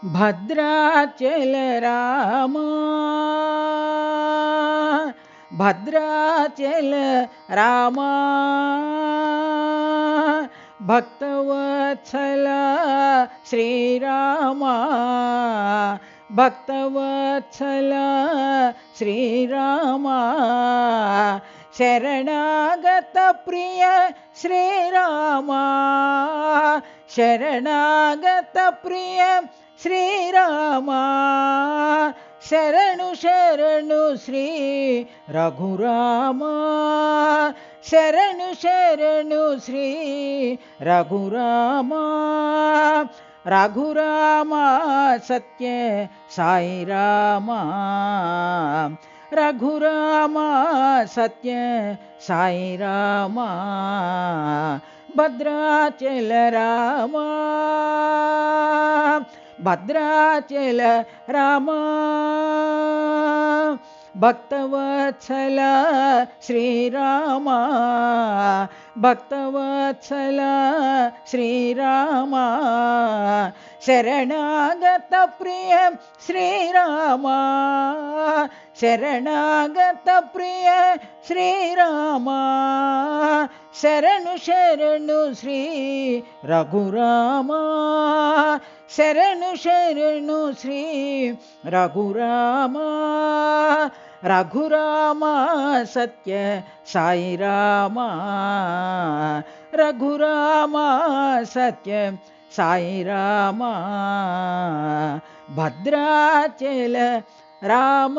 भद्राचल राम भद्राचल राम भक्तवत्सल श्रीराम भक्तवत्सल श्रीराम शरणागत प्रिय श्रीराम शरणागत प्रिय श्रीराम शरणु शरणु श्री रघुराम शरणु शरणु श्री रघुराम रघुराम सत्य साई राम रघुराम सत्य साई राम भद्राचल राम भद्राचल राम भक्तवत्सल श्रीराम भक्तवत्सल श्रीराम शरणागत प्रिय श्रीराम शरणागत प्रिय श्रीराम शरणु शरणु श्री रघुराम शरणु शरणु श्री रघुराम रघुराम सत्य साई राम रघुराम सत्य साई राम भद्राचल राम।